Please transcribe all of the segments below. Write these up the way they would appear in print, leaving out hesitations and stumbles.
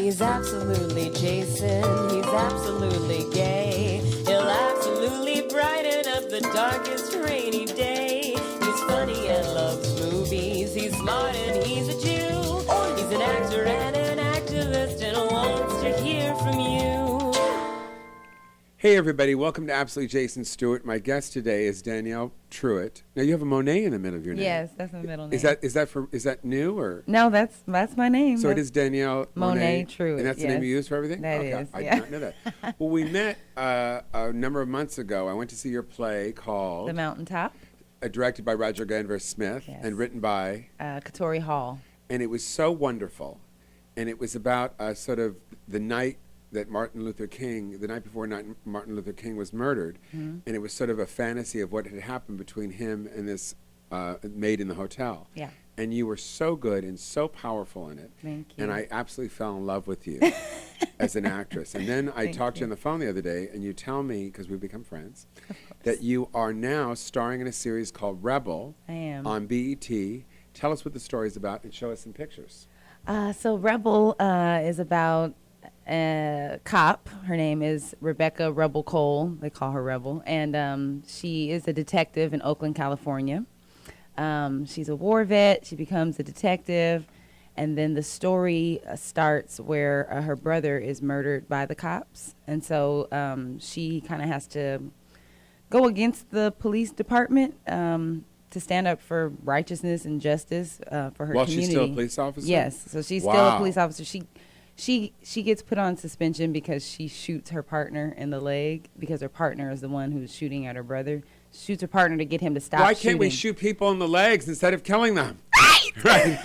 He's absolutely Jason, he's absolutely gay. He'll absolutely brighten up the darkest rainy day. He's funny and loves movies, he's smart and he's a Jew. He's an actor and an activist and wants to hear from you. Hey everybody, welcome to Absolutely Jason Stuart. My guest today is Danielle Truitt. Now you have a Monet in the middle of your name. Yes, that's my middle name. Is that new or? No, that's my name. So it is Danielle Monet Truitt. And that's the name you use for everything? That is. I did not know that. Well, we met a number of months ago. I went to see your play called The Mountaintop. Directed by Roger Ganver Smith and written by Katori Hall. And it was so wonderful. And it was about sort of the night that the night before Martin Luther King was murdered, and it was sort of a fantasy of what had happened between him and this maid in the hotel. Yeah. And you were so good and so powerful in it. Thank you. And I absolutely fell in love with you as an actress. And then I talked to you on the phone the other day, and you tell me, because we've become friends, that you are now starring in a series called Rebel. I am. On BET. Tell us what the story is about and show us some pictures. So Rebel is about a cop. Her name is Rebecca Rebel Cole. They call her Rebel. And she is a detective in Oakland, California. She's a war vet. She becomes a detective. And then the story starts where her brother is murdered by the cops. And so she kind of has to go against the police department to stand up for righteousness and justice for her community. While she's still a police officer? Yes. So she's still a police officer. She gets put on suspension because she shoots her partner in the leg because her partner is the one who's shooting at her brother. She shoots her partner to get him to stop shooting. Why can't we shoot people in the legs instead of killing them? Right.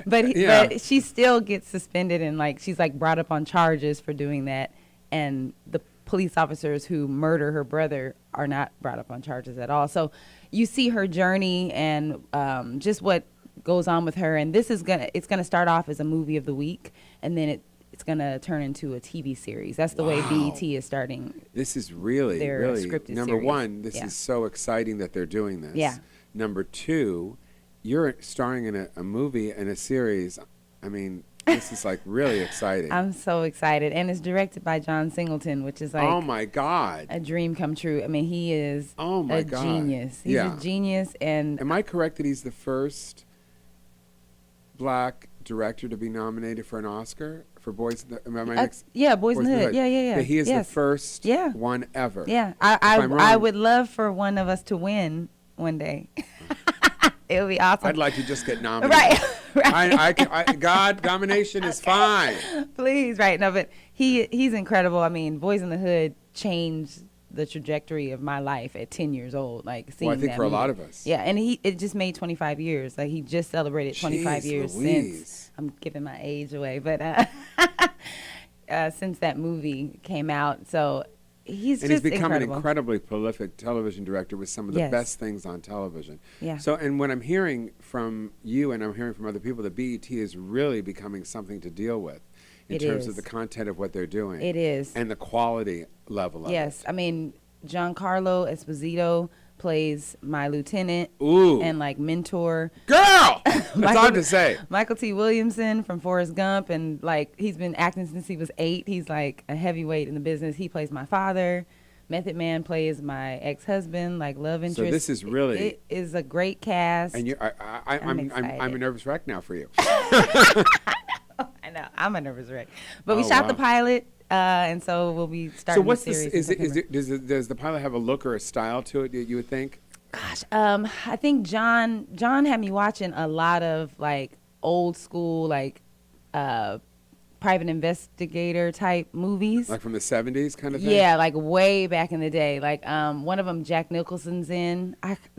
But she still gets suspended and she's brought up on charges for doing that, and the police officers who murder her brother are not brought up on charges at all. So you see her journey and just what goes on with her, and it's gonna start off as a movie of the week, and then it's gonna turn into a TV series. That's the way BET is starting. This is really scripted number series. one. This is so exciting that they're doing this. Yeah. Number two, you're starring in a movie and a series. I mean, this is really exciting. I'm so excited, and it's directed by John Singleton, which is oh my God, a dream come true. I mean, he is genius. He's a genius. And am I correct that he's the first Black director to be nominated for an Oscar for Boys in the Boys in the Hood. Yeah. He is the first one ever. Yeah, I would love for one of us to win one day. It would be awesome. I'd like to just get nominated. Right. God, nomination is fine. Please, right. No, but he's incredible. I mean, Boys in the Hood changed the trajectory of my life at 10 years old. Seeing I think that for movie. A lot of us. Yeah, and it just made 25 years. He just celebrated 25 years since. I'm giving my age away, but since that movie came out. So he's become incredible. An incredibly prolific television director with some of the best things on television. Yeah. So, and what I'm hearing from you and I'm hearing from other people, that BET is really becoming something to deal with in terms of the content of what they're doing. It is. And the quality level of it. Yes. I mean, Giancarlo Esposito plays my lieutenant. Ooh. And mentor. Girl! That's all to say. Michael T. Williamson from Forrest Gump, and he's been acting since he was 8. He's a heavyweight in the business. He plays my father. Method Man plays my ex-husband, love interest. So this is really... It is a great cast. And I'm a nervous wreck now for you. I know. I'm a nervous wreck. But we shot the pilot. And so we'll be starting the series. Does the pilot have a look or a style to it, you would think? Gosh, I think John had me watching a lot of old school private investigator type movies. From the 70s kind of thing? Yeah, way back in the day. One of them Jack Nicholson's in.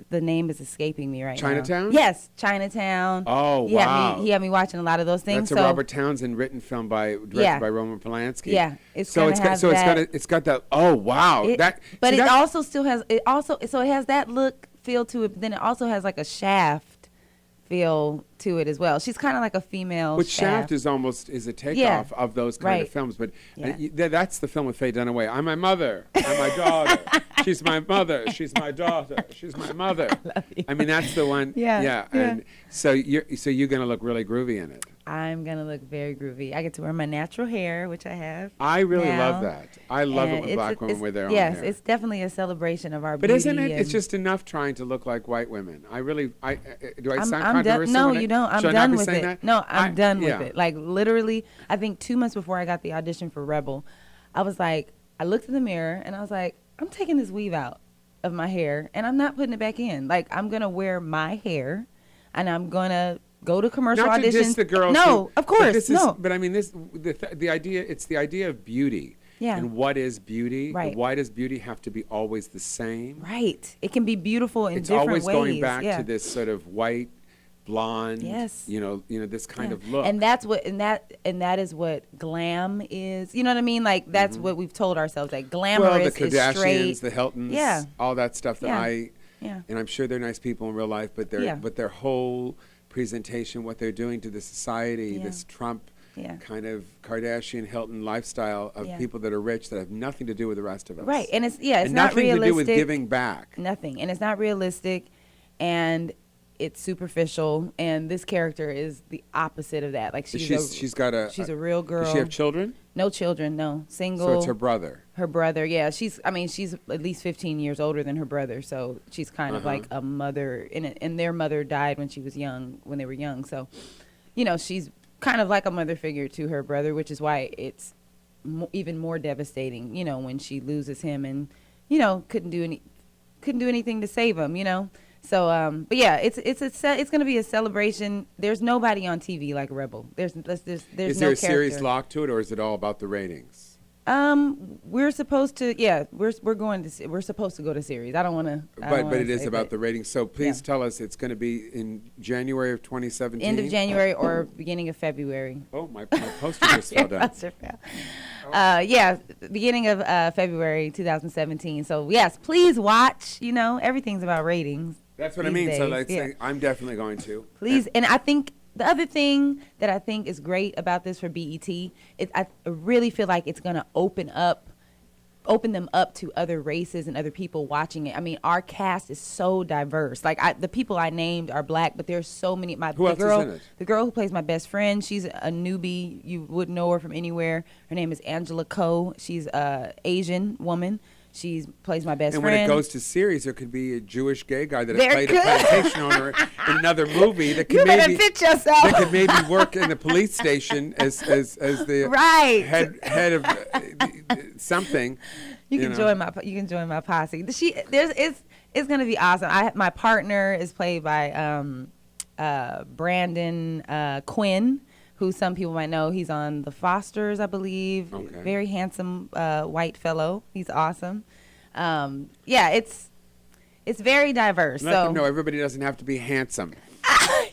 The name is escaping me right Chinatown? now. Yes, Chinatown. Oh, wow. He had me watching a lot of those things. That's a Robert Townsend written film directed by Roman Polanski. Yeah, it's got that. Oh, wow. It also has that look feel to it. But then it also has a Shaft feel to it as well. She's kind of like a female Which Shaft Shaft. is a takeoff Yeah, of those kind of right. films. But Yeah. that's the film with Faye Dunaway. I'm my mother. I'm my daughter. She's my mother. She's my daughter. She's my mother. I mean, that's the one. Yeah, Yeah. yeah. And so you're going to look really groovy in it. I'm gonna look very groovy. I get to wear my natural hair, which I have. I really now. love that. I love it And when it's black women it's- wear their yes, own hair. it's definitely a celebration of our But beauty. isn't it? It's and- just enough trying to look like white women. I really, do I I'm sound done. controversial? No, when you don't. I'm should I not done be with saying it. that? No, I'm done with yeah. it. Like literally, I think 2 months before I got the audition for Rebel, I was like, I looked in the mirror and I was like, I'm taking this weave out of my hair and I'm not putting it back in. Like I'm gonna wear my hair, and I'm gonna go to commercial Not auditions. to diss the girls. No, of course, no. But I mean, the idea. It's the idea of beauty. Yeah. And what is beauty? Right. Why does beauty have to be always the same? Right. It can be beautiful in It's different always ways. going back yeah. to this sort of white, blonde. Yes. You know, this kind Yeah. of look. And that's what and that is what glam is. You know what I mean? Like that's what we've told ourselves. Like glamorous well, the is Kardashians, straight. the Hiltons, Yeah. all that stuff that Yeah. Yeah. and I'm sure they're nice people in real life, but their whole presentation, what they're doing to the society, Yeah. this Trump Yeah. kind of Kardashian Hilton lifestyle of Yeah. people that are rich that have nothing to do with the rest of us. Right. And it's and not nothing realistic. to do with giving back. Nothing. And it's not realistic, and it's superficial, and this character is the opposite of that. Like she's a real girl. Does she have children? No children, no. Single. So it's her brother. Her brother, yeah. She's at least 15 years older than her brother, so she's kind of like a mother. And their mother died when they were young. So, she's kind of like a mother figure to her brother, which is why it's even more devastating, when she loses him and, couldn't do anything to save him, So, but yeah, it's going to be a celebration. There's nobody on TV like Rebel. There's Is no there a serious character. lock to it, or is it all about the ratings? We're supposed to, we're supposed to go to series. I don't want to. But it is about the ratings. So please tell us, it's going to be in January of 2017? End of January or beginning of February. Oh, my poster just fell down. Poster fell. Beginning of February 2017. So yes, please watch. Everything's about ratings. That's what I these mean. So days. let's say I'm definitely going to. Please, and I think the other thing that I think is great about this for BET is I really feel like it's going to open them up to other races and other people watching it. I mean, our cast is so diverse. Like the people I named are black, but there's so many. Who else is in it? The girl who plays my best friend, she's a newbie. You wouldn't know her from anywhere. Her name is Angela Ko. She's a Asian woman. She plays my best And friend. when it goes to series, there could be a Jewish gay guy that There played a could. plantation owner in another movie that could You better maybe pitch yourself. that could maybe work in the police station as the Right. head of something. You can join my posse. It's gonna be awesome. My partner is played by Brandon Quinn, who some people might know. He's on The Fosters, I believe. Okay. Very handsome white fellow. He's awesome. It's very diverse. Let them know everybody doesn't have to be handsome.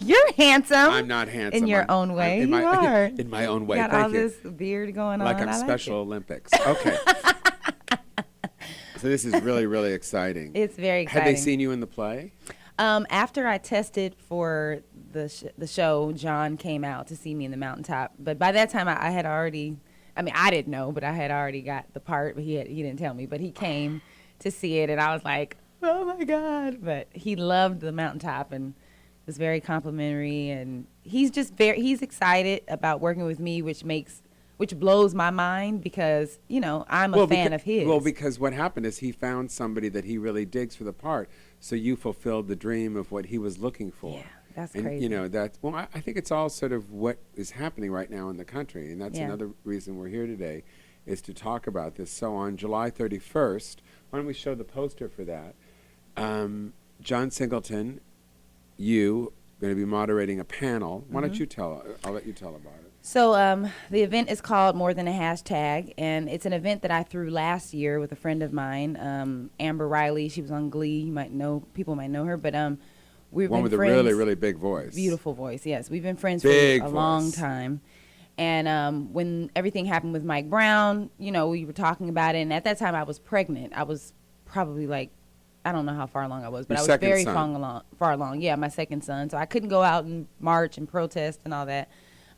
You're handsome. I'm not handsome. In your own way. In You are. In my own way. Got Thank all you. this beard going Like on. I'm I like Special it. Olympics. Okay. So this is really, really exciting. It's very exciting. Had they seen you in the play? After I tested for the show, John came out to see me in the mountaintop. But by that time, I had already. I mean, I didn't know, but I had already got the part. But he didn't tell me. But he came to see it, and I was like, "Oh my God!" But he loved the mountaintop and was very complimentary. And he's he's excited about working with me, which blows my mind because I'm a fan of his. Well, because what happened is he found somebody that he really digs for the part. So you fulfilled the dream of what he was looking for. Yeah, that's crazy. crazy. I think it's all sort of what is happening right now in the country, and that's Yeah. another reason we're here today, is to talk about this. So on July 31st, why don't we show the poster for that? John Singleton, you going to be moderating a panel. Why don't you tell? I'll let you tell about it. So the event is called More Than a Hashtag, and it's an event that I threw last year with a friend of mine, Amber Riley. She was on Glee. People might know her, but we've One been with friends. a really, really big voice. Beautiful voice, yes. We've been friends Big for a long voice. time. And when everything happened with Mike Brown, we were talking about it, and at that time I was pregnant. I was probably like I don't know how far along I was, but Your I was second very son. far along. Yeah, my second son. So I couldn't go out and march and protest and all that.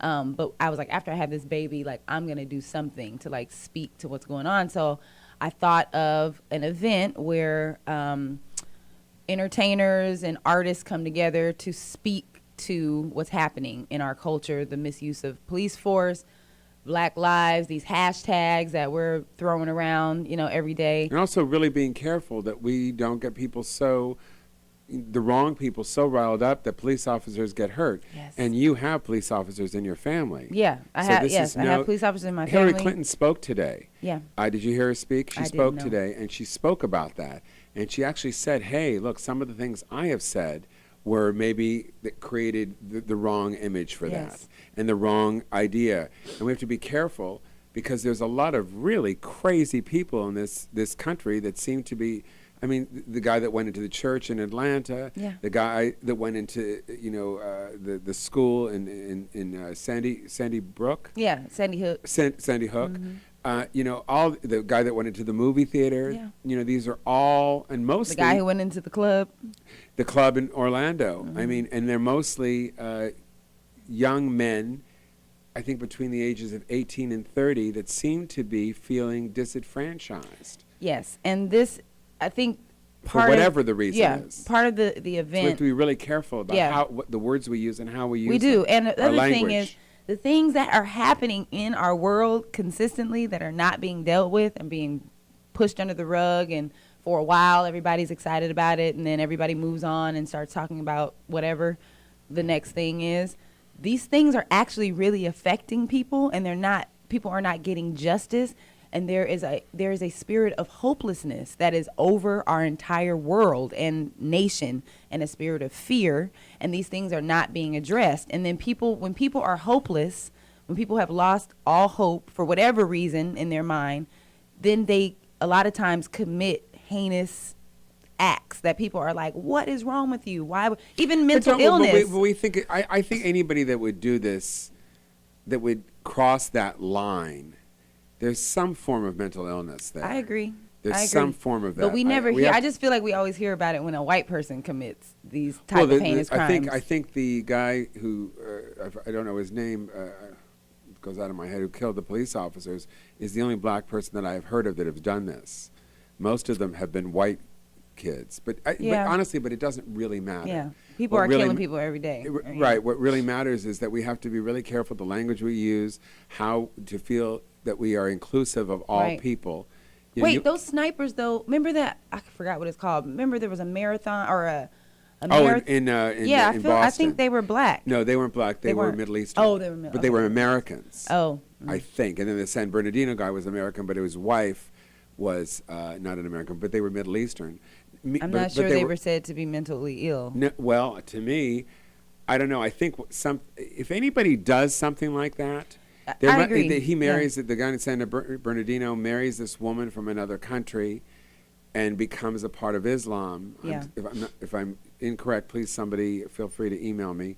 But I was like, after I have this baby, like I'm gonna do something to like speak to what's going on. So I thought of an event where entertainers and artists come together to speak to what's happening in our culture, the misuse of police force, Black lives, these hashtags that we're throwing around, every day. And also really being careful that we don't get the wrong people so riled up that police officers get hurt. Yes. And you have police officers in your family. Yeah, I have police officers in my Hillary family. Clinton spoke today. Yeah. Did you hear her speak? She I spoke didn't know. today, and she spoke about that. And she actually said, hey, look, some of the things I have said were maybe that created the wrong image for Yes. that and the wrong idea. And we have to be careful because there's a lot of really crazy people in this country that seem to be, I mean, the guy that went into the church in Atlanta, Yeah. the guy that went into, the school in Sandy Brook, Yeah, Sandy Hook. Sandy Hook. Mm-hmm. All the guy that went into the movie theater. Yeah. These are all, and mostly The guy who went into the club. the club in Orlando. Mm-hmm. I mean, and they're mostly young men, I think between the ages of 18 and 30, that seem to be feeling disenfranchised. Yes, and this, I think, For whatever the reason is. part of the So we have event. to be really careful about what the words we use and how we use We do, them. and the Our other thing language. is the things that are happening in our world consistently that are not being dealt with and being pushed under the rug, and for a while everybody's excited about it, and then everybody moves on and starts talking about whatever the next thing is. These things are actually really affecting people, and people are not getting justice. And there is a spirit of hopelessness that is over our entire world and nation, and a spirit of fear. And these things are not being addressed. And then when people are hopeless, when people have lost all hope for whatever reason in their mind, then they a lot of times commit heinous acts that people are like, what is wrong with you? Why? Even mental illness. But we think, I think anybody that would do this, that would cross that line, there's some form of mental illness there. I agree. There's some form of that. But we never hear. I just feel like we always hear about it when a white person commits these type of heinous crimes. I think the guy who I don't know his name, it goes out of my head, who killed the police officers, is the only black person that I have heard of that has done this. Most of them have been white kids, but honestly, it doesn't really matter. Yeah, people are killing people every day. Right. What really matters is that we have to be really careful the language we use, how to feel that we are inclusive of all people. Wait, those snipers though, remember that, I forgot what it's called. Remember there was a marathon or a marathon? In Boston. I think they were black. No, they weren't black. They were Middle Eastern. Oh, they were Middle. But they were Americans. Oh. I think. And then the San Bernardino guy was American, but his wife was not an American, but they were Middle Eastern. I'm not sure they were said to be mentally ill. No, well, to me, I don't know. I think if anybody does something like that, I agree. He marries, the guy in San Bernardino marries this woman from another country and becomes a part of Islam. Yeah. If I'm incorrect, please somebody feel free to email me.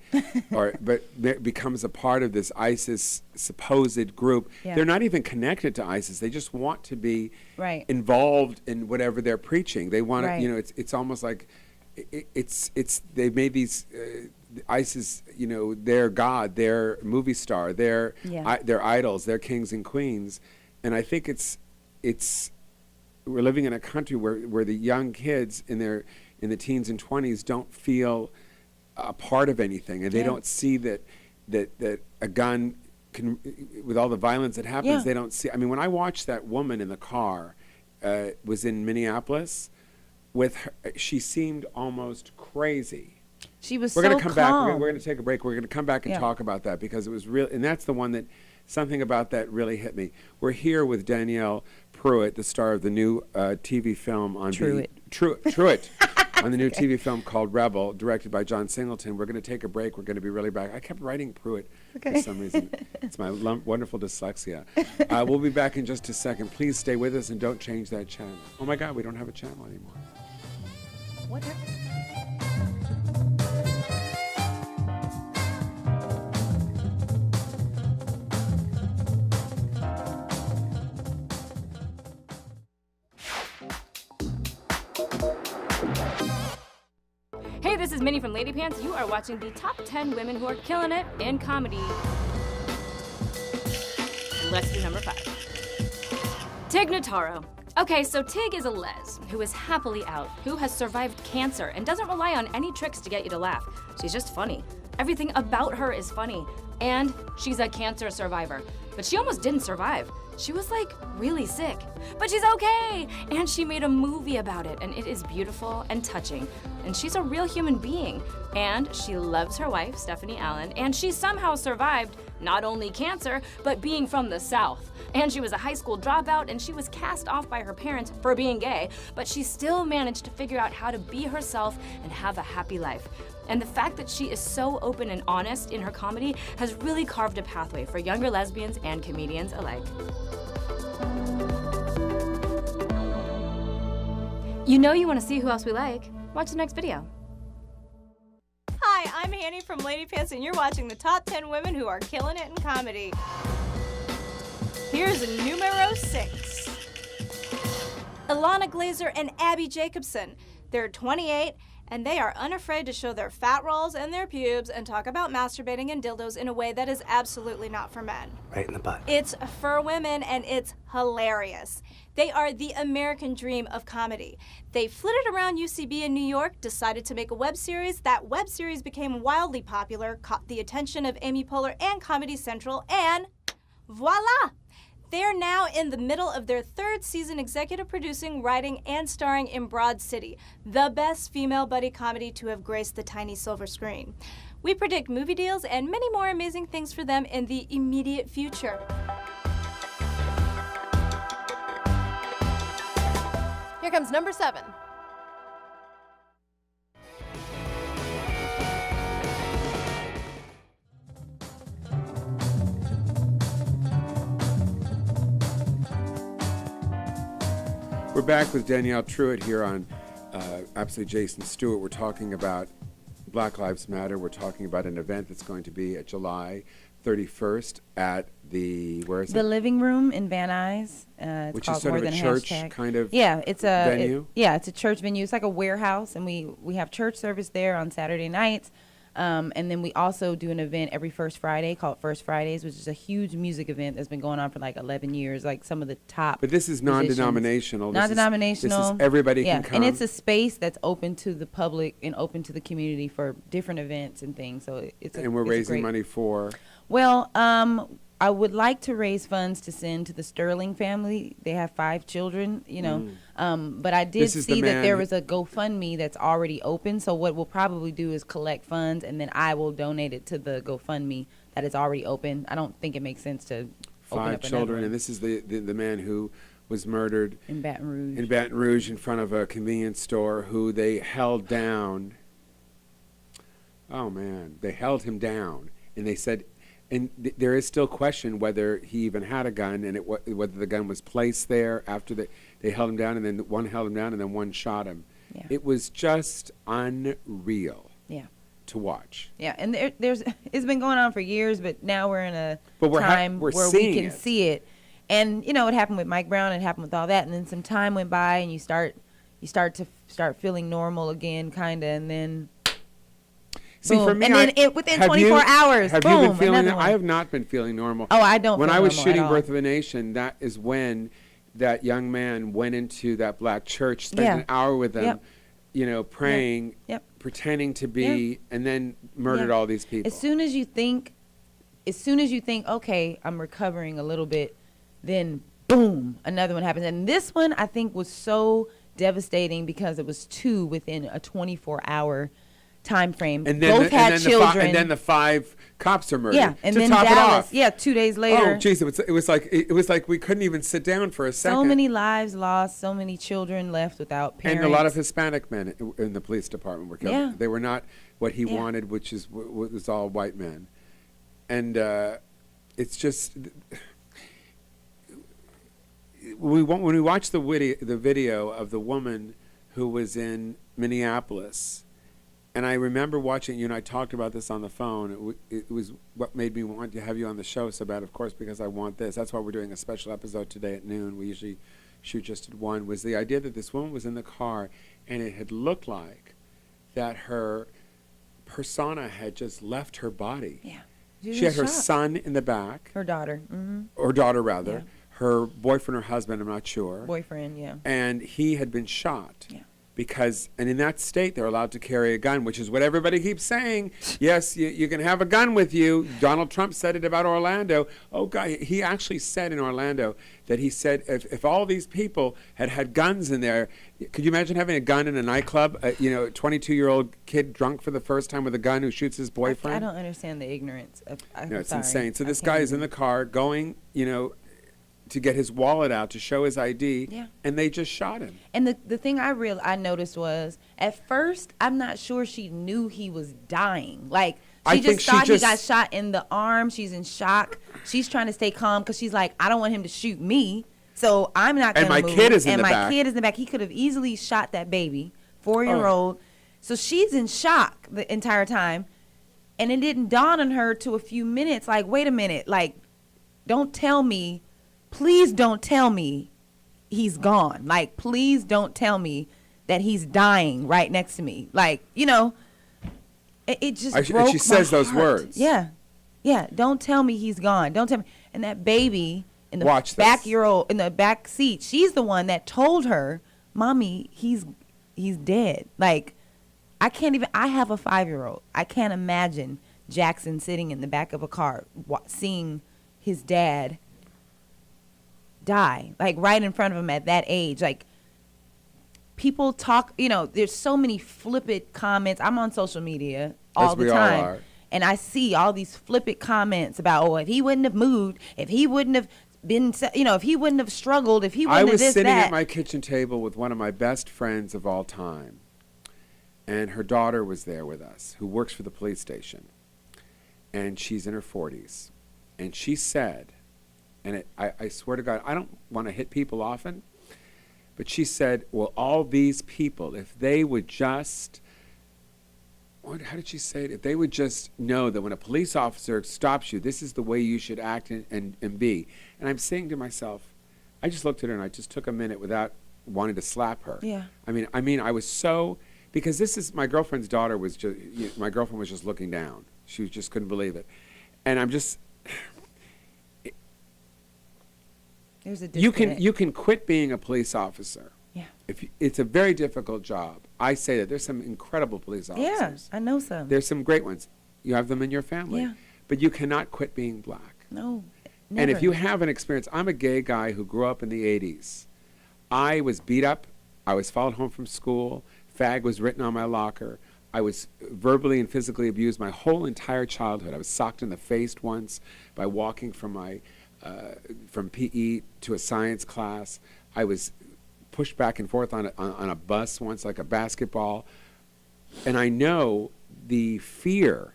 But becomes a part of this ISIS supposed group. Yeah. They're not even connected to ISIS. They just want to be Right. involved in whatever they're preaching. They want Right. to, it's almost like they've made these ISIS, their god, their movie star, their idols, their kings and queens, and I think we're living in a country where the young kids in the teens and 20s don't feel a part of anything, and they don't see that a gun can, with all the violence that happens, they don't see. I mean, when I watched that woman in the car, was in Minneapolis. With her, she seemed almost crazy. She was We're going to so come back. calm. We're going to take a break. We're going to come back and talk about that because it was real. And that's the one that something about that really hit me. We're here with Danielle Truitt, the star of the new TV film on Truitt. Truitt on the new TV film called Rebel, directed by John Singleton. We're going to take a break. We're going to be really back. I kept writing Pruitt for some reason. It's my wonderful dyslexia. We'll be back in just a second. Please stay with us and don't change that channel. Oh my God, we don't have a channel anymore. What happened? Hey, this is Minnie from Lady Pants. You are watching the top 10 women who are killing it in comedy. Let's do number 5. Tig Notaro. Okay, so Tig is a les who is happily out, who has survived cancer and doesn't rely on any tricks to get you to laugh. She's just funny. Everything about her is funny. And she's a cancer survivor. But she almost didn't survive. She was like really sick. But she's okay! And she made a movie about it, and it is beautiful and touching. And she's a real human being. And she loves her wife, Stephanie Allen, and she somehow survived not only cancer, but being from the South. And she was a high school dropout, and she was cast off by her parents for being gay, but she still managed to figure out how to be herself and have a happy life. And the fact that she is so open and honest in her comedy has really carved a pathway for younger lesbians and comedians alike. You know you want to see who else we like. Watch the next video. Hi, I'm Hanny from Lady Pants, and you're watching the top 10 women who are killing it in comedy. Here's numero 6. Ilana Glazer and Abby Jacobson. They're 28, and they are unafraid to show their fat rolls and their pubes and talk about masturbating and dildos in a way that is absolutely not for men. Right in the butt. It's for women, and it's hilarious. They are the American dream of comedy. They flitted around UCB in New York, decided to make a web series. That web series became wildly popular, caught the attention of Amy Poehler and Comedy Central, and voila! They're now in the middle of their 3rd season executive producing, writing, and starring in Broad City, the best female buddy comedy to have graced the tiny silver screen. We predict movie deals and many more amazing things for them in the immediate future. Here comes number 7. We're back with Danielle Truitt here on Absolutely Jason Stuart. We're talking about Black Lives Matter. We're talking about an event that's going to be at July 31st at the, where is it? The Living Room in Van Nuys. It's Which called is sort More of a Than church Hashtag. kind of Yeah, it's a venue? it's a church venue. It's like a warehouse, and we have church service there on Saturday nights. And then we also do an event every first Friday called First Fridays, which is a huge music event that's been going on for like 11 years, like some of the top. But this is musicians. non-denominational. Non-denominational. This is everybody yeah. can come. And it's a space that's open to the public and open to the community for different events and things. So and we're raising money for? Well, I would like to raise funds to send to the Sterling family. They have 5 children, you know. But I did see that there was a GoFundMe that's already open. So what we'll probably do is collect funds, and then I will donate it to the GoFundMe that is already open. I don't think it makes sense to open up 5 children, another one. and this is the man who was murdered in Baton Rouge. In Baton Rouge, in front of a convenience store, who they held down. Oh man, they held him down, and they said. And there is still question whether he even had a gun, and whether the gun was placed there after they held him down, and then one held him down, and then one shot him. Yeah. It was just unreal. Yeah. To watch. Yeah, and there's it's been going on for years, but now we're in a we're time where we can it. see it. And you know, it happened with Mike Brown, it happened with all that, and then some time went by, and you start feeling normal again, kind of, and then. See, boom. for me, and then within 24 hours, have boom, you been feeling another one. I have not been feeling normal. Oh, I don't. When feel I was normal shooting at all. Birth of a Nation, that is when that young man went into that black church, spent an hour with them, you know, praying, pretending to be, and then murdered all these people. As soon as you think, okay, I'm recovering a little bit, then boom, another one happens. And this one, I think, was so devastating because it was 2 within a 24-hour time frame. And then both had children. And then the 5 cops are murdered. Yeah, and to then top Dallas. it off. 2 days later. Oh, geez, it was like we couldn't even sit down for a second. So many lives lost, so many children left without parents. And a lot of Hispanic men in the police department were killed. Yeah. They were not what he wanted, which was all white men. And it's just when we watch the video of the woman who was in Minneapolis. And I remember watching, you know, I talked about this on the phone. It was what made me want to have you on the show so bad, of course, because I want this. That's why we're doing a special episode today at noon. We usually shoot just at one, was the idea that this woman was in the car and it had looked like that her persona had just left her body. Yeah. She had her son in the back. Her daughter. Mm-hmm. Or daughter, rather. Yeah. Her boyfriend or husband, I'm not sure. Boyfriend, yeah. And he had been shot. Yeah. Because, and in that state, they're allowed to carry a gun, which is what everybody keeps saying. Yes, you can have a gun with you. Donald Trump said it about Orlando. Oh, God, he actually said in Orlando that he said if all these people had guns in there, could you imagine having a gun in a nightclub? A 22-year-old kid drunk for the first time with a gun who shoots his boyfriend? I don't understand the ignorance. No, it's insane. So this guy is in the car going, to get his wallet out to show his ID, and they just shot him. And the thing I noticed was, at first, I'm not sure she knew he was dying. Like, she just thought he got shot in the arm. She's in shock. She's trying to stay calm because she's like, I don't want him to shoot me, so I'm not going to move. And my kid is in the back. And my kid is in the back. He could have easily shot that baby, 4-year-old. So she's in shock the entire time, and it didn't dawn on her to a few minutes, like, wait a minute, like, don't tell me. Please don't tell me he's gone. Like, please don't tell me that he's dying right next to me. Like, it just broke my heart. She says those words. Yeah. Yeah. Don't tell me he's gone. Don't tell me. And that baby in the in the back seat, she's the one that told her, Mommy, he's dead. Like, I have a 5-year-old. I can't imagine Jackson sitting in the back of a car seeing his dad die, like, right in front of him at that age. Like, people talk, there's so many flippant comments. I'm on social media all the time. All are. And I see all these flippant comments about, if he wouldn't have moved, if he wouldn't have been, if he wouldn't have struggled, if he wouldn't have this, that. I was sitting at my kitchen table with one of my best friends of all time, and her daughter was there with us, who works for the police station, and she's in her 40s, and she said, and I swear to God, I don't want to hit people often, but she said, well, all these people, if they would just, how did she say it? If they would just know that when a police officer stops you, this is the way you should act and be. And I'm saying to myself, I just looked at her and I just took a minute without wanting to slap her. Yeah. I mean, I was so, because this is, my girlfriend's daughter was just, my girlfriend was just looking down. She just couldn't believe it. And I'm just, there's a disconnect. You can quit being a police officer. Yeah. It's a very difficult job. I say that there's some incredible police officers. Yeah, I know some. There's some great ones. You have them in your family. Yeah. But you cannot quit being black. No, never. And if you have an experience, I'm a gay guy who grew up in the 80s. I was beat up. I was followed home from school. Fag was written on my locker. I was verbally and physically abused my whole entire childhood. I was socked in the face once by walking from from PE to a science class. I was pushed back and forth on a bus once, like a basketball. And I know the fear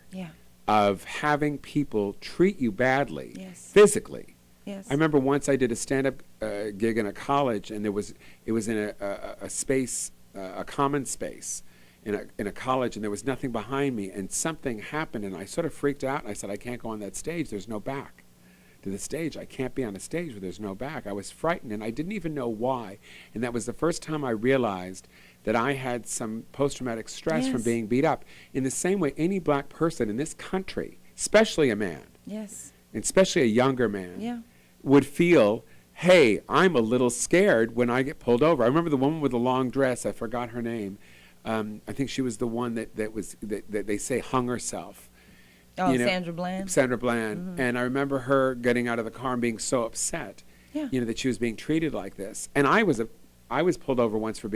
of having people treat you badly physically. Yes. I remember once I did a stand-up gig in a college, and it was in a space, a common space in a college, and there was nothing behind me, and something happened, and I sort of freaked out, and I said, I can't go on that stage. There's no back to the stage. I can't be on a stage where there's no back. I was frightened, and I didn't even know why. And that was the first time I realized that I had some post-traumatic stress from being beat up. In the same way, any black person in this country, especially a man, and especially a younger man, would feel, hey, I'm a little scared when I get pulled over. I remember the woman with the long dress. I forgot her name. I think she was the one that they say hung herself. Oh, Sandra Bland? Sandra Bland. Mm-hmm. And I remember her getting out of the car and being so upset, that she was being treated like this. And I was pulled over once for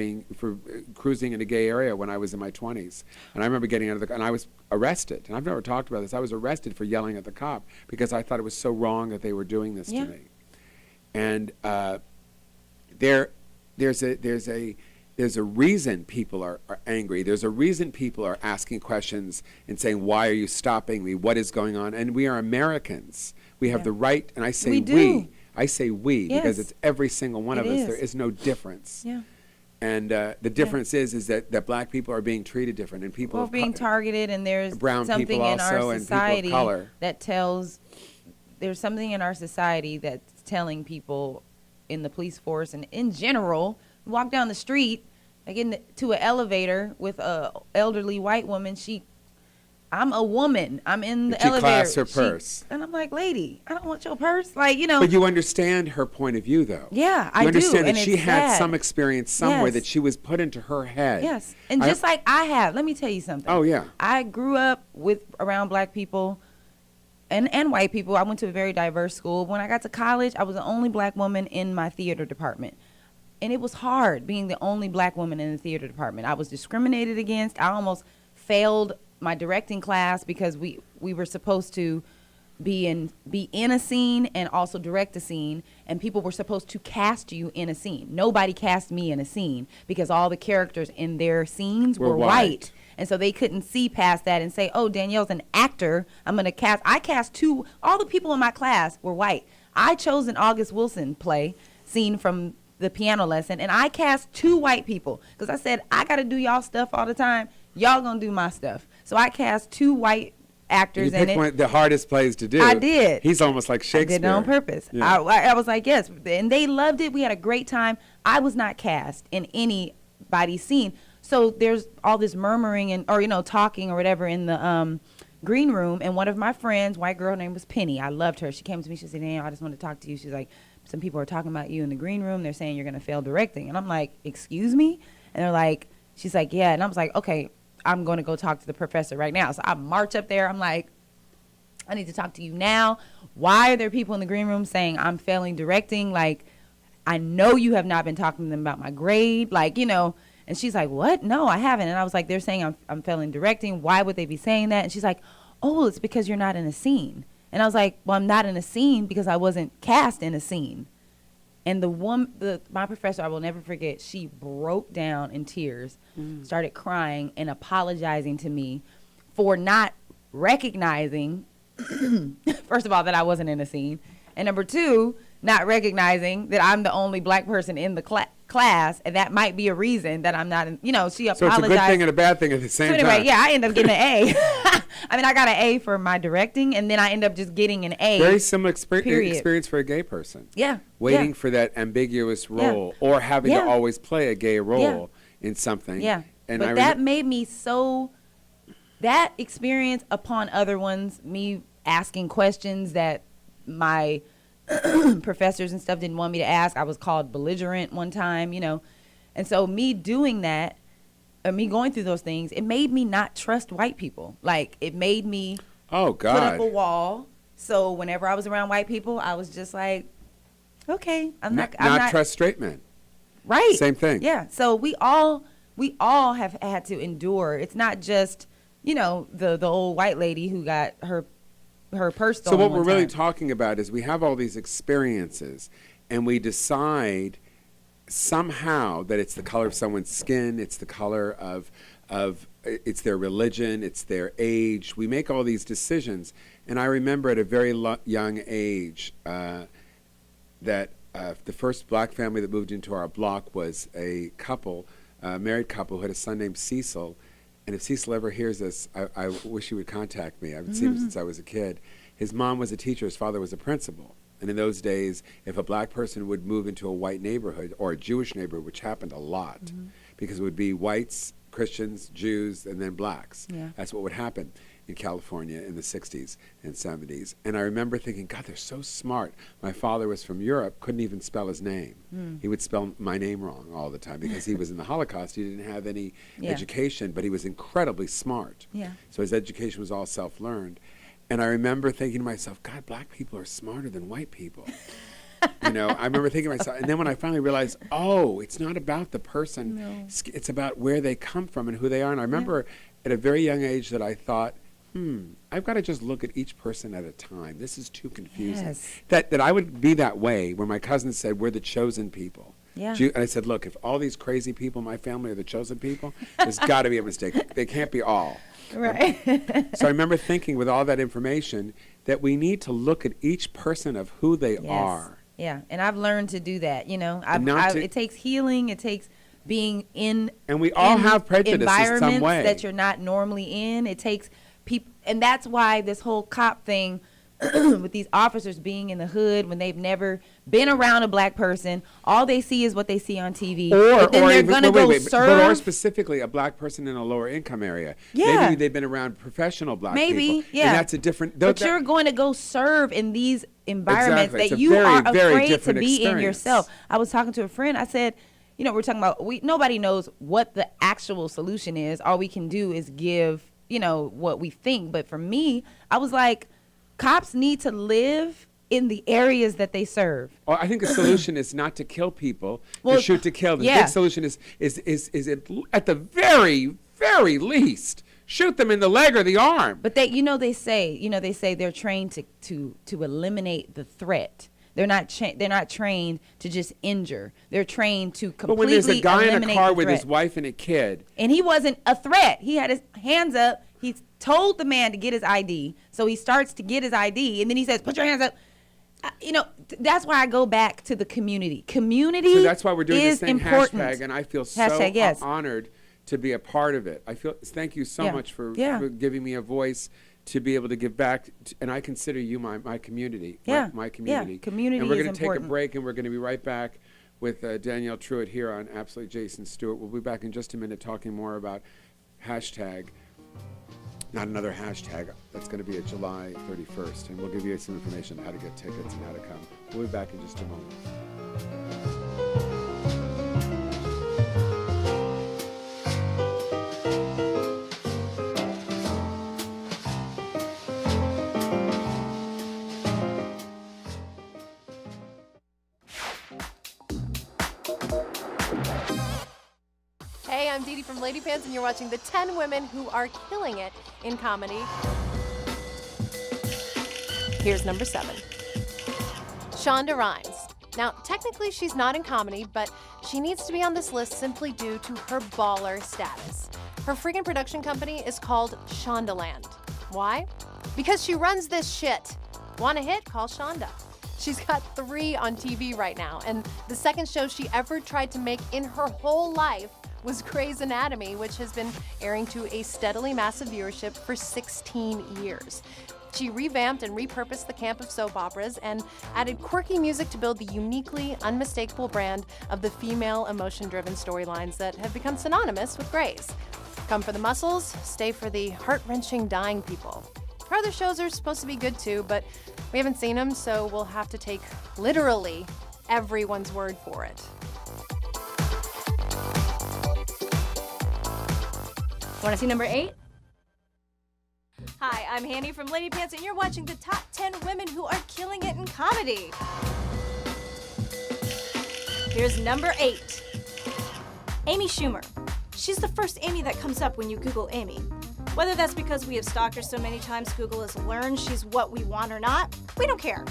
cruising in a gay area when I was in my 20s. And I remember getting out of the car, and I was arrested. And I've never talked about this. I was arrested for yelling at the cop because I thought it was so wrong that they were doing this to me. And there's a reason people are angry. There's a reason people are asking questions and saying, why are you stopping me? What is going on? And we are Americans. We have the right, and I say we. I say we because it's every single one of us. There is no difference. Yeah. And the difference is that black people are being treated different, and people are being targeted, and there's brown something people in also, our society and people of color. that tells, there's something in our society that's telling people in the police force and in general, walk down the street, I get into an elevator with a elderly white woman. I'm a woman. I'm in the elevator. She clasps her purse. And I'm like, lady, I don't want your purse. Like, But you understand her point of view, though. Yeah, I do. You understand that and she it's had sad. some experience somewhere Yes. that she was put into her head. Yes. And just like I have, let me tell you something. Oh, yeah. I grew up around black people and white people. I went to a very diverse school. When I got to college, I was the only black woman in my theater department. And it was hard being the only black woman in the theater department. I was discriminated against. I almost failed my directing class because we were supposed to be in a scene and also direct a scene, and people were supposed to cast you in a scene. Nobody cast me in a scene because all the characters in their scenes were white. And so they couldn't see past that and say, oh, Danielle's an actor. I'm going to cast. I cast all the people in my class were white. I chose an August Wilson scene from the piano lesson, and I cast 2 white people because I said, I got to do y'all stuff all the time. Y'all going to do my stuff. So I cast 2 white actors in it. You picked one of the hardest plays to do. I did. He's almost like Shakespeare. I did it on purpose. Yeah. I was like, yes. And they loved it. We had a great time. I was not cast in anybody's scene. So there's all this murmuring or talking or whatever in the green room. And one of my friends, white girl, her name was Penny. I loved her. She came to me. She said, Danielle, I just want to talk to you. She's like, some people are talking about you in the green room. They're saying you're going to fail directing. And I'm like, excuse me? And they're like, she's like, yeah. And I was like, okay, I'm going to go talk to the professor right now. So I march up there. I'm like, I need to talk to you now. Why are there people in the green room saying I'm failing directing? Like, I know you have not been talking to them about my grade. Like, and she's like, what? No, I haven't. And I was like, they're saying I'm failing directing. Why would they be saying that? And she's like, oh, it's because you're not in a scene. And I was like, well, I'm not in a scene because I wasn't cast in a scene. And my professor, I will never forget, she broke down in tears, started crying and apologizing to me for not recognizing, first of all, that I wasn't in a scene. And number 2, not recognizing that I'm the only black person in the class. And that might be a reason that I'm not in, she apologized. So it's a good thing and a bad thing at the same time. So anyway, yeah, I ended up getting an A. I mean, I got an A for my directing, and then I end up just getting an A. Very similar experience for a gay person. Yeah. Waiting for that ambiguous role or having to always play a gay role in something. Yeah. And but that made me that experience upon other ones, me asking questions that my professors and stuff didn't want me to ask. I was called belligerent one time, And so me doing that, me going through those things, it made me not trust white people. Like, it made me put up a wall. So whenever I was around white people, I was just like, okay, I'm not trust straight men. Right. Same thing. Yeah. So we all have had to endure. It's not just, the old white lady who got her purse stolen. So what we're really time. talking about is we have all these experiences and we decide somehow that it's the color of someone's skin, it's the color of it's their religion, it's their age. We make all these decisions. And I remember at a very young age that the first black family that moved into our block was a couple, married couple who had a son named Cecil. And if Cecil ever hears this, I wish he would contact me. I've seen him since I was a kid. His mom was a teacher, his father was a principal. And in those days, if a black person would move into a white neighborhood or a Jewish neighborhood, which happened a lot, because it would be whites, Christians, Jews, and then blacks. Yeah. That's what would happen in California in the 60s and 70s. And I remember thinking, God, they're so smart. My father was from Europe, couldn't even spell his name. He would spell my name wrong all the time because he was in the Holocaust. He didn't have any education, but he was incredibly smart. Yeah. So his education was all self-learned. And I remember thinking to myself, God, black people are smarter than white people. I remember thinking to myself, and then when I finally realized, oh, it's not about the person. No. It's about where they come from and who they are. And I remember at a very young age that I thought, I've got to just look at each person at a time. This is too confusing. Yes. That I would be that way when my cousin said, we're the chosen people. Yeah. And I said, look, if all these crazy people in my family are the chosen people, there's got to be a mistake. They can't be all. Right. So I remember thinking with all that information that we need to look at each person of who they are. Yeah, and I've learned to do that. It takes healing. It takes being in. And we all have prejudice in some environments way that you're not normally in. It takes people, and that's why this whole cop thing with these officers being in the hood when they've never been around a black person. All they see is what they see on TV. But then they're going to go serve. Or specifically a black person in a lower income area. Yeah. Maybe they've been around professional black people. Yeah. And that's a different. But you're going to go serve in these environments Exactly. that you are afraid to different be in experience. yourself. I was talking to a friend. I said, you know, we're talking about nobody knows what the actual solution is. All we can do is give, you know, what we think. But for me, I was like, cops need to live in the areas that they serve. Well, I think the solution is not to kill people, to shoot to kill. The big solution is at the very, very least, shoot them in the leg or the arm. But they say they're trained to eliminate the threat. They're not trained to just injure. They're trained to completely But when there's a guy in a car with threat. his wife and a kid, And he wasn't a threat. He had his hands up. He told the man to get his ID. So he starts to get his ID, and then he says, "Put your hands up." You know, that's why I go back to the community. Community so that's why we're doing is this thing, important. hashtag, and I feel so Hashtag, yes. honored to be a part of it. Thank you so much for giving me a voice to be able to give back, and I consider you my community. Yeah. My community. Yeah. Community And we're is going to take a important. break, and we're going to be right back with Danielle Truitt here on Absolutely Jason Stuart. We'll be back in just a minute talking more about hashtag. Not another hashtag. That's going to be at July 31st, and we'll give you some information on how to get tickets and how to come. We'll be back in just a moment. Hey, I'm Dee Dee from Lady Pants, and you're watching the 10 women who are killing it in comedy. Here's number 7. Shonda Rhimes. Now, technically she's not in comedy, but she needs to be on this list simply due to her baller status. Her freaking production company is called Shondaland. Why? Because she runs this shit. Want a hit? Call Shonda. She's got 3 on TV right now, and the second show she ever tried to make in her whole life was Grey's Anatomy, which has been airing to a steadily massive viewership for 16 years. She revamped and repurposed the camp of soap operas and added quirky music to build the uniquely unmistakable brand of the female emotion-driven storylines that have become synonymous with Grey's. Come for the muscles, stay for the heart-wrenching dying people. Her other shows are supposed to be good too, but we haven't seen them, so we'll have to take literally everyone's word for it. Want to see number 8? Hi, I'm Handy from Lady Pants, and you're watching the top 10 women who are killing it in comedy. Here's number 8. Amy Schumer. She's the first Amy that comes up when you Google Amy. Whether that's because we have stalked her so many times Google has learned she's what we want or not, we don't care.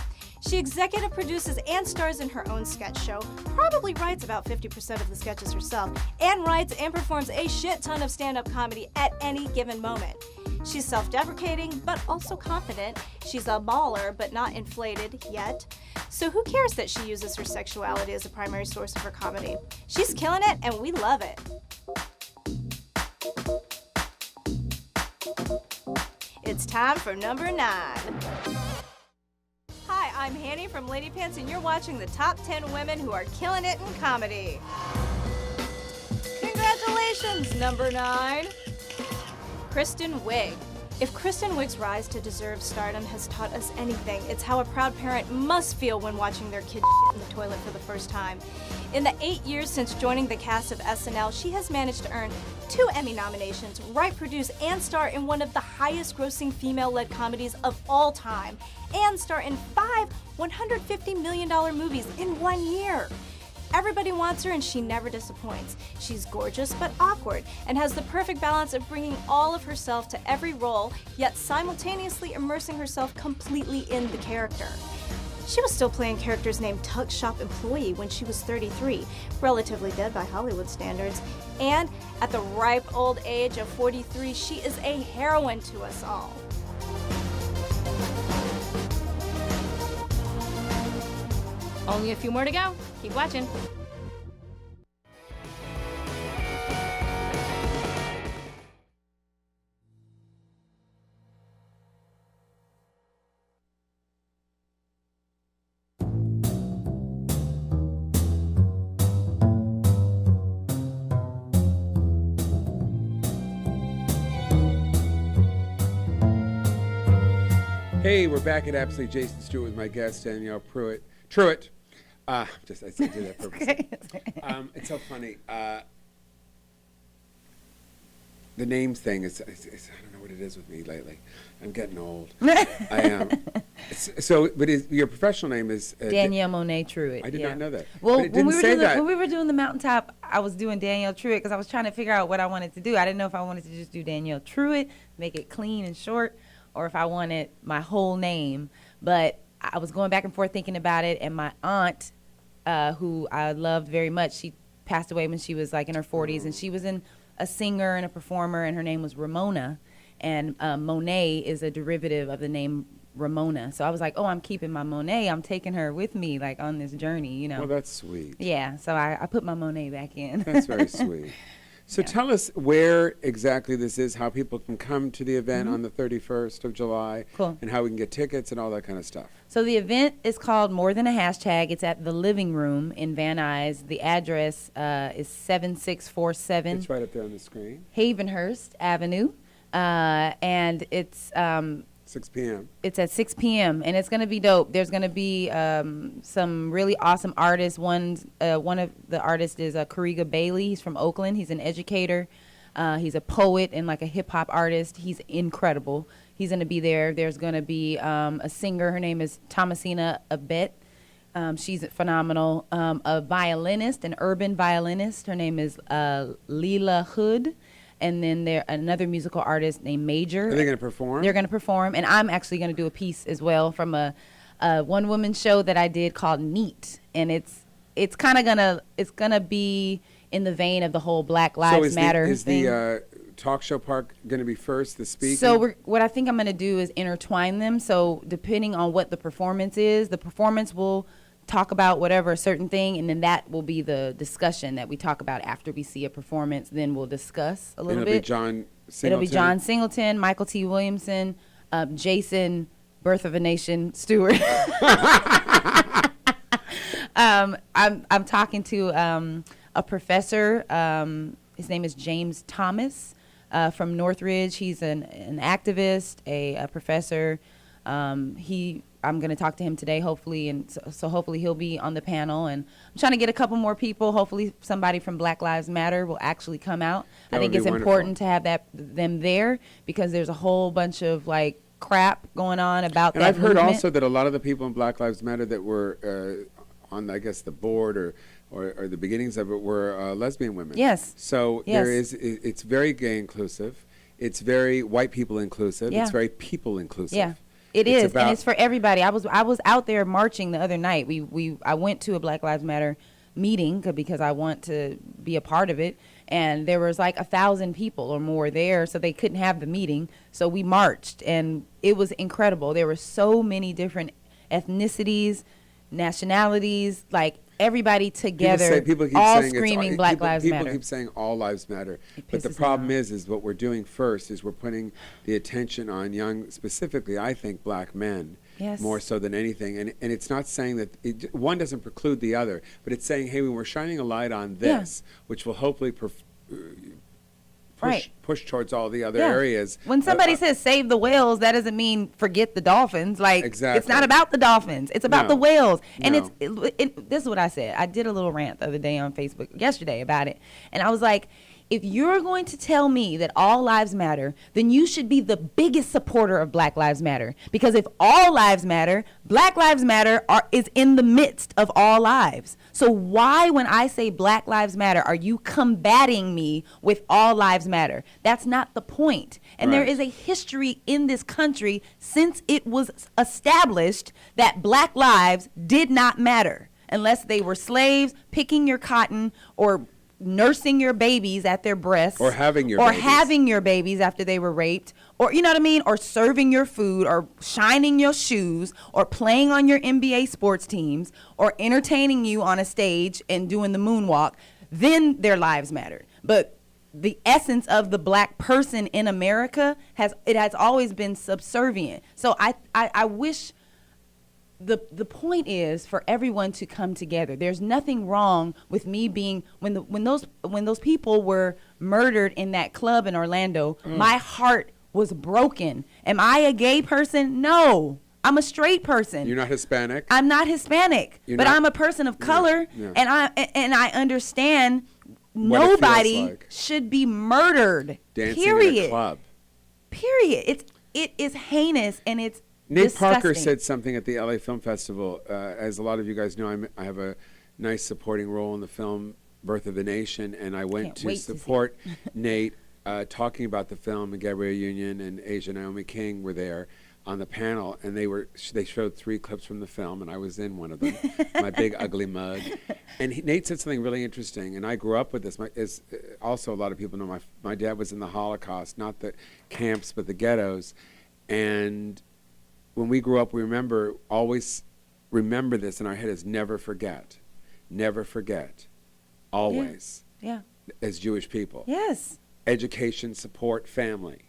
She executive produces and stars in her own sketch show, probably writes about 50% of the sketches herself, and writes and performs a shit ton of stand-up comedy at any given moment. She's self-deprecating, but also confident. She's a baller, but not inflated yet. So who cares that she uses her sexuality as a primary source of her comedy? She's killing it, and we love it. It's time for number 9. Hi, I'm Hanny from Lady Pants, and you're watching the top 10 women who are killing it in comedy. Congratulations, number 9. Kristen Wiig. If Kristen Wiig's rise to deserved stardom has taught us anything, it's how a proud parent must feel when watching their kid shit in the toilet for the first time. In the 8 years since joining the cast of SNL, she has managed to earn 2 Emmy nominations, write, produce, and star in one of the highest-grossing female-led comedies of all time, and star in 5 $150 million movies in 1 year. Everybody wants her, and she never disappoints. She's gorgeous but awkward, and has the perfect balance of bringing all of herself to every role, yet simultaneously immersing herself completely in the character. She was still playing characters named Tuck Shop Employee when she was 33, relatively dead by Hollywood standards, and at the ripe old age of 43, she is a heroine to us all. Only a few more to go. Keep watching. Hey, we're back at Absolutely Jason Stuart with my guest, Danielle Truitt. I did that purposely. It's so funny. The name thing is, I don't know what it is with me lately. I'm getting old. I am. But your professional name is? Danielle Monet Truitt. I did not know that. Well, but it didn't say that. when we were doing the mountaintop, I was doing Danielle Truitt because I was trying to figure out what I wanted to do. I didn't know if I wanted to just do Danielle Truitt, make it clean and short, or if I wanted my whole name. But I was going back and forth thinking about it, and my aunt, who I loved very much, she passed away when she was like in her 40s, and she was a singer and a performer, and her name was Ramona. And Monet is a derivative of the name Ramona. So I was like, oh, I'm keeping my Monet. I'm taking her with me, like, on this journey, you know. Well, that's sweet. Yeah, so I put my Monet back in. That's very sweet. So tell us where exactly this is, how people can come to the event on the 31st of July, and how we can get tickets and all that kind of stuff. So the event is called More Than a Hashtag. It's at the Living Room in Van Nuys. The address is 7647 It's right up there on the screen. Havenhurst Avenue. And it's 6 p.m. It's at 6 p.m. and it's going to be dope. There's going to be some really awesome artists. One of the artists is Kariga Bailey. He's from Oakland. He's an educator. He's a poet and like a hip hop artist. He's incredible. He's going to be there. There's going to be a singer. Her name is Thomasina Abet. She's phenomenal. A violinist, an urban violinist. Her name is Leela Hood. And then another musical artist named Major. Are they going to perform? They're going to perform, and I'm actually going to do a piece as well from a one-woman show that I did called Neat, and it's gonna be in the vein of the whole Black Lives Matter thing. The talk show part going to be first, the speaking? So what I think I'm going to do is intertwine them. So depending on what the performance is, the performance will talk about whatever a certain thing, and then that will be the discussion that we talk about after we see a performance. Then we'll discuss a little bit. It'll be John Singleton. It'll be John Singleton, Michael T. Williamson, Jason, Birth of a Nation, Stuart. I'm talking to a professor. His name is James Thomas from Northridge. He's an activist, a professor. I'm going to talk to him today, hopefully, and so hopefully he'll be on the panel. And I'm trying to get a couple more people. Hopefully somebody from Black Lives Matter will actually come out. I think it's important to have them there because there's a whole bunch of like crap going on about that movement. And I've heard also that a lot of the people in Black Lives Matter that were on, I guess, the board or the beginnings of it were lesbian women. Yes. So it's very gay inclusive. It's very white people inclusive. Yeah. It's very people inclusive. Yeah. It is, and it's for everybody. I was out there marching the other night. I went to a Black Lives Matter meeting because I want to be a part of it, and there was like 1,000 people or more there, so they couldn't have the meeting. So we marched, and it was incredible. There were so many different ethnicities, nationalities, like everybody together, all screaming Black Lives Matter. People keep saying all lives matter, but the problem is what we're doing first is we're putting the attention on young, specifically, I think, black men, more so than anything. And it's not saying that one doesn't preclude the other, but it's saying, hey, we're shining a light on this, which will hopefully push towards all the other areas. When somebody says save the whales, that doesn't mean forget the dolphins. Like, it's not about the dolphins. It's about the whales. And this is what I said. I did a little rant the other day on Facebook, yesterday, about it. And I was like, if you're going to tell me that all lives matter, then you should be the biggest supporter of Black Lives Matter. Because if all lives matter, Black Lives Matter is in the midst of all lives. So why, when I say Black Lives Matter, are you combating me with all lives matter? That's not the point. And there is a history in this country since it was established that Black lives did not matter unless they were slaves, picking your cotton, or nursing your babies at their breasts, or having your babies after they were raped, or you know what I mean, or serving your food, or shining your shoes, or playing on your NBA sports teams, or entertaining you on a stage and doing the moonwalk, then their lives mattered. But the essence of the black person in America has always been subservient. So I wish the point is for everyone to come together. There's nothing wrong with me being when those people were murdered in that club in Orlando. My heart was broken. Am I a gay person? No. I'm a straight person. You're not Hispanic? I'm not Hispanic, but I'm a person of color, Yeah. and I understand What it feels nobody like. should be murdered. Dancing period. in a club. Period. It is heinous, and it's Nate disgusting. Parker said something at the LA Film Festival. As a lot of you guys know, I have a nice supporting role in the film Birth of a Nation, and I went Can't to wait to see support Nate talking about the film, and Gabrielle Union and Asia Naomi King were there on the panel, and they showed 3 clips from the film, and I was in one of them, my big ugly mug. And Nate said something really interesting, and I grew up with this. Also, a lot of people know my dad was in the Holocaust, not the camps, but the ghettos. And when we grew up, we always remember this in our head, is never forget, always, Yeah. as Jewish people. Yes. Education, support, family.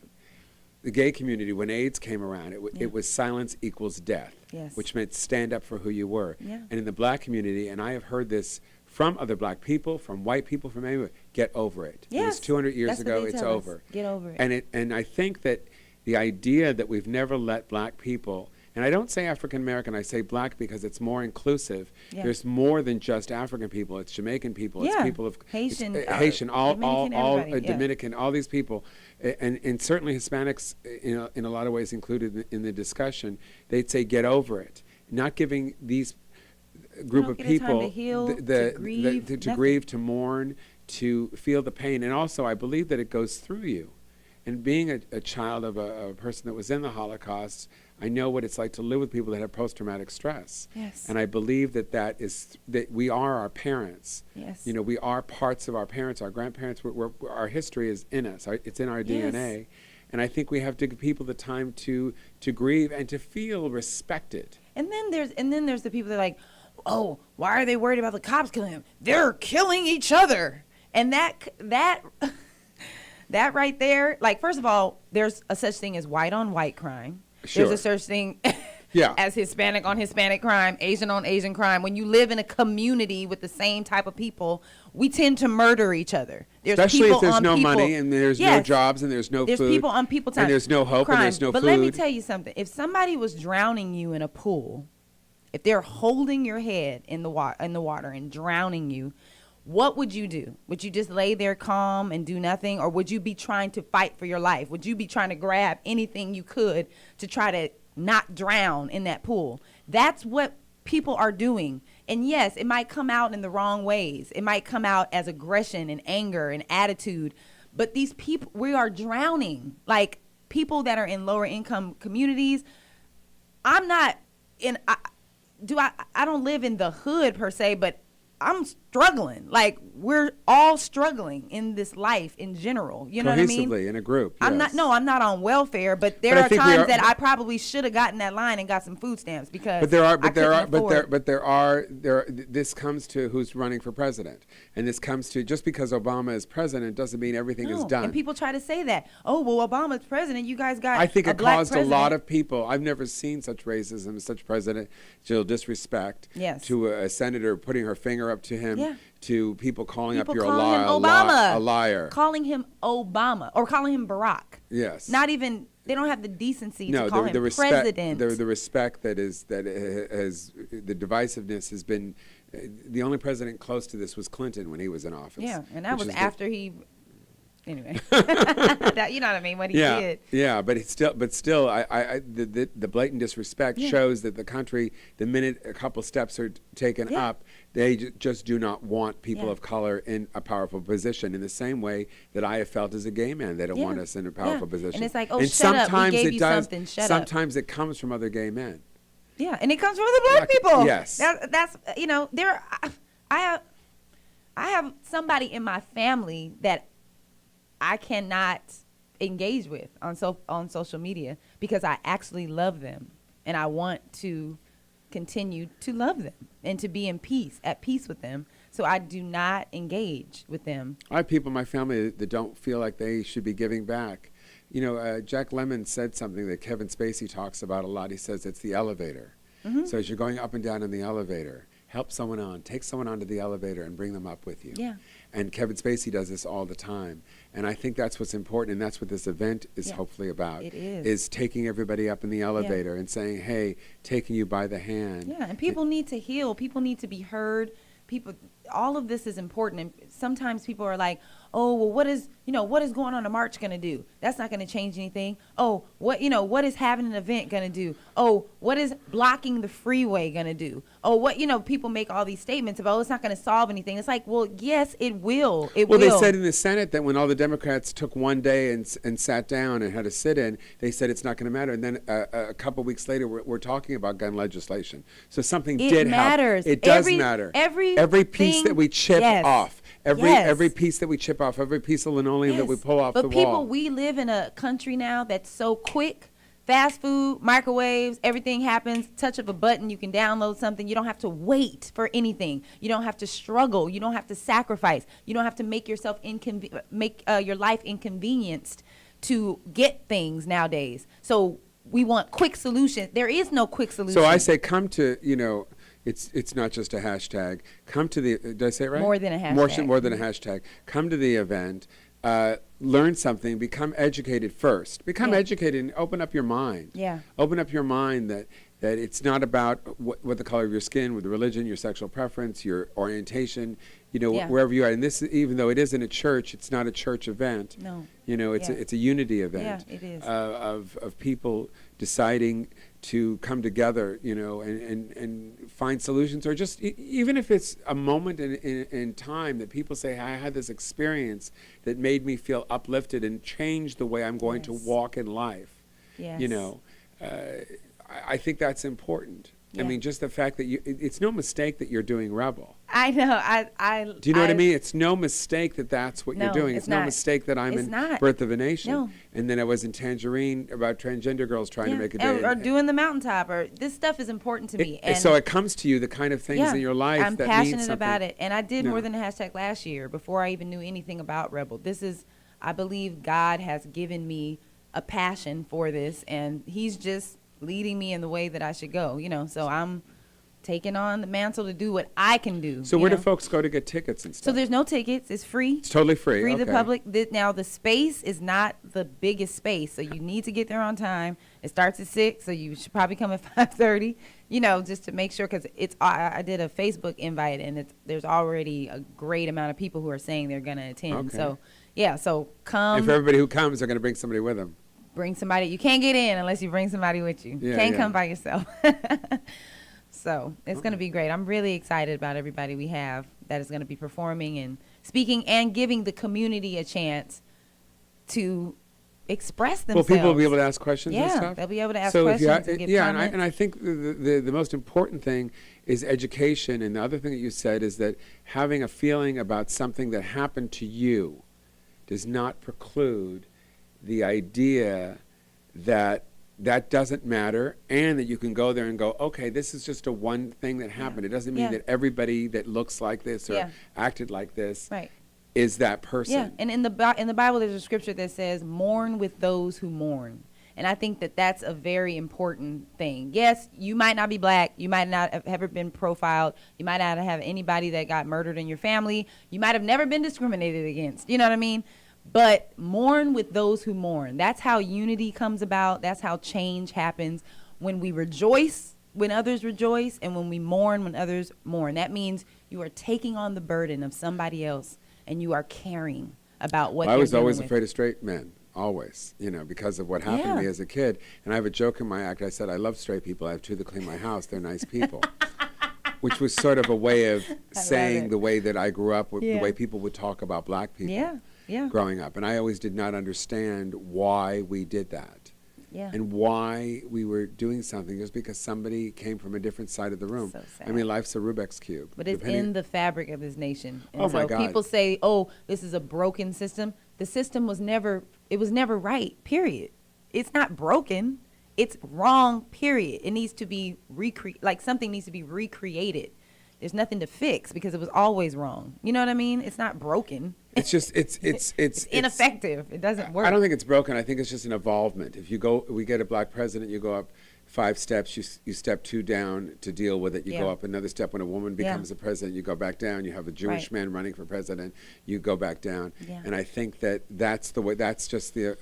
The gay community, when AIDS came around, it was silence equals death, Yes. which meant stand up for who you were. Yeah. And in the black community, and I have heard this from other black people, from white people, from anyone, get over it. It was Yes. 200 years That's what ago, they it's tell us. over. Get over it. And I think that the idea that we've never let black people, and I don't say African American, I say black because it's more inclusive. Yeah. There's more than just African people. It's Jamaican people. Yeah. It's people of Haitian, Haitian, all Dominican, everybody, yeah. Dominican, all these people, and certainly Hispanics, in a lot of ways included in the discussion. They'd say, get over it. Not giving these group don't of get a time people to heal, to grieve, to nothing. grieve, to mourn, to feel the pain, and also I believe that it goes through you. And being a child of a person that was in the Holocaust, I know what it's like to live with people that have post-traumatic stress. Yes. And I believe that that we are our parents. Yes. You know, we are parts of our parents, our grandparents. Our history is in us. It's in our Yes. DNA. And I think we have to give people the time to grieve and to feel respected. And then there's the people that are like, oh, why are they worried about the cops killing him? They're killing each other. And that that right there, like, first of all, there's a such thing as white on white crime. Sure. There's a such thing Yeah. as Hispanic on Hispanic crime, Asian on Asian crime. When you live in a community with the same type of people, we tend to murder each other. There's Especially people if there's on no people. money and there's no Yes. jobs and there's no There's food. people on people time. And there's no hope crime. and there's no but food. let me tell you something. If somebody was drowning you in a pool, if they're holding your head in the water and drowning you, what would you do? Would you just lay there calm and do nothing? Or would you be trying to fight for your life? Would you be trying to grab anything you could to try to not drown in that pool? That's what people are doing. And yes, it might come out in the wrong ways. It might come out as aggression and anger and attitude. But these people, we are drowning. Like, people that are in lower income communities, I don't live in the hood per se, but I'm struggling. Like, we're all struggling in this life in general. You know what I mean? Cohesively in a group. I'm yes. not on welfare, but there But I are think we times are- that I probably should have gotten that line and got some food stamps because this comes to who's running for president, and this comes to, just because Obama is president doesn't mean everything is done. And people try to say that. Oh, well, Obama's president. You guys got. I think a it black caused president. a lot of people. I've never seen such racism, such presidential disrespect. Yes. To a senator putting her finger up to him. Yeah. To people calling People up you're calling him a Obama, a liar. calling him Obama, or calling him Barack. Yes. Not even. They don't have the decency No, to call him president. The respect that has the divisiveness has been. The only president close to this was Clinton when he was in office. Yeah, and that which was is after he. Anyway, that, you know what I mean? What he did. Yeah, but still, the blatant disrespect shows that the country, the minute a couple steps are taken up, they just do not want people of color in a powerful position. In the same way that I have felt as a gay man, they don't want us in a powerful position. And it's like, oh, and shut up, we sometimes gave it you does. something, shut up. Sometimes it comes from other gay men. Yeah, and it comes from the black people. Yes. That's I have somebody in my family that I cannot engage with on social media because I actually love them and I want to continue to love them and to be at peace with them. So I do not engage with them. I have people in my family that don't feel like they should be giving back. You know, Jack Lemmon said something that Kevin Spacey talks about a lot. He says it's the elevator. Mm-hmm. So as you're going up and down in the elevator, help someone on, take someone onto the elevator and bring them up with you. Yeah. And Kevin Spacey does this all the time. And I think that's what's important, and that's what this event is Yeah. hopefully about. It is. Is taking everybody up in the elevator and saying, hey, taking you by the hand. Yeah, and people need to heal. People need to be heard. People, all of this is important. And sometimes people are like, oh, well, what is going on a march going to do? That's not going to change anything. Oh, what is having an event going to do? Oh, what is blocking the freeway going to do? Oh, what, people make all these statements about, oh, it's not going to solve anything. It's like, well, yes, it will. It will. Well, they said in the Senate that when all the Democrats took one day and sat down and had a sit-in, they said it's not going to matter. And then a couple weeks later, we're talking about gun legislation. So something did matters. happen. It does matter. Every piece that we chip off, every piece that we chip off, every piece of linoleum that we pull off the wall. But people, we live in a country now that's so quick. Fast food, microwaves, everything happens. Touch of a button, you can download something. You don't have to wait for anything. You don't have to struggle. You don't have to sacrifice. You don't have to make yourself make your life inconvenienced to get things nowadays. So we want quick solutions. There is no quick solution. So I say, come to, it's not just a hashtag. Come to the, did I say it right? More than a hashtag. More than a hashtag. Come to the event. Learn something, become educated first. Become educated and open up your mind. Yeah. Open up your mind that it's not about what the color of your skin, with the religion, your sexual preference, your orientation, wherever you are. And this, even though it isn't a church, it's not a church event. No. It's a unity event. Yeah, it is. Of people deciding to come together, and find solutions, or just even if it's a moment in time that people say, I had this experience that made me feel uplifted and changed the way I'm going to walk in life. Yes. I think that's important. Yeah. I mean, just the fact that it's no mistake that you're doing Rebel. I know. Do you know what I mean? It's no mistake that that's what you're doing. It's no mistake that I'm in Birth of a Nation. No. And then I was in Tangerine about transgender girls trying to make a day. Or doing the mountaintop. Or this stuff is important to me. And so it comes to you, the kind of things in your life I'm that mean something. passionate about it. And I did more than a hashtag last year before I even knew anything about Rebel. I believe God has given me a passion for this, and he's just leading me in the way that I should go, so I'm taking on the mantle to do what I can do. So where do folks go to get tickets and stuff? So there's no tickets. It's free. It's totally free. Free to okay. the public. Now, the space is not the biggest space, so you need to get there on time. It starts at 6, so you should probably come at 5:30, just to make sure, because I did a Facebook invite, and there's already a great amount of people who are saying they're going to attend. Okay. So come. And for everybody who comes, they're going to bring somebody with them. Bring somebody. You can't get in unless you bring somebody with you. You can't come by yourself. So it's going to be great. I'm really excited about everybody we have that is going to be performing and speaking and giving the community a chance to express themselves. Well, people will be able to ask questions and stuff? Yeah, they'll be able to ask questions and give comments. And I think the most important thing is education. And the other thing that you said is that having a feeling about something that happened to you does not preclude the idea that doesn't matter, and that you can go there and go, okay, this is just a one thing that happened. It doesn't mean that everybody that looks like this or acted like this is that person. Yeah, and in the Bible, there's a scripture that says, mourn with those who mourn. And I think that that's a very important thing. Yes, you might not be black. You might not have ever been profiled. You might not have anybody that got murdered in your family. You might have never been discriminated against. You know what I mean? But mourn with those who mourn. That's how unity comes about. That's how change happens. When we rejoice when others rejoice, and when we mourn when others mourn. That means you are taking on the burden of somebody else, and you are caring about what they're dealing with. I was always afraid of straight men. Always, because of what happened to me as a kid. And I have a joke in my act. I said, I love straight people. I have 2 that clean my house. They're nice people. Which was sort of a way of saying the way that I grew up, the way people would talk about black people. Growing up. And I always did not understand why we did that. And why we were doing something just because somebody came from a different side of the room. So sad. I mean, life's a Rubik's Cube. But it's in the fabric of this nation. And oh, my God. People say, oh, this is a broken system. The system was never right, period. It's not broken. It's wrong, period. It needs to be something needs to be recreated. There's nothing to fix because it was always wrong. You know what I mean? It's not broken. It's just it's ineffective. It doesn't work. I don't think it's broken. I think it's just an evolvement. We get a black president, you go up 5 steps. You step 2 down to deal with it. You go Yeah. up another step. When a woman becomes a president, you go back down. You have a Jewish Right. man running for president, you go back down. Yeah. And I think that's the way. That's just the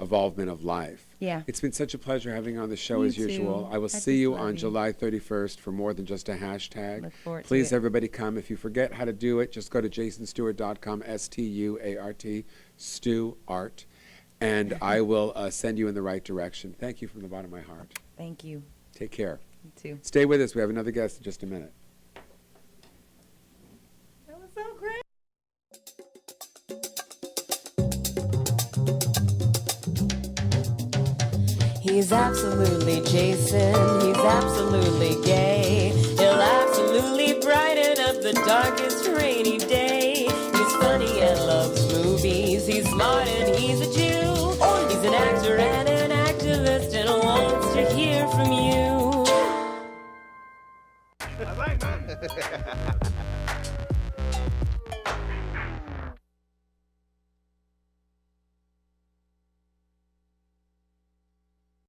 evolvement of life. Yeah. It's been such a pleasure having you on the show Me as usual. too. I will I see just you love on you. July 31st for more than just a hashtag. Look forward to Please, it. everybody, come. If you forget how to do it, just go to jasonstuart.com, STUART, Stuart, and I will send you in the right direction. Thank you from the bottom of my heart. Thank you. Take care. You too. Stay with us. We have another guest in just a minute. That was so great. He's absolutely Jason, he's absolutely gay. He'll absolutely brighten up the darkest rainy day. He's funny and loves movies, he's smart and he's a Jew. He's an actor and an activist and wants to hear from you.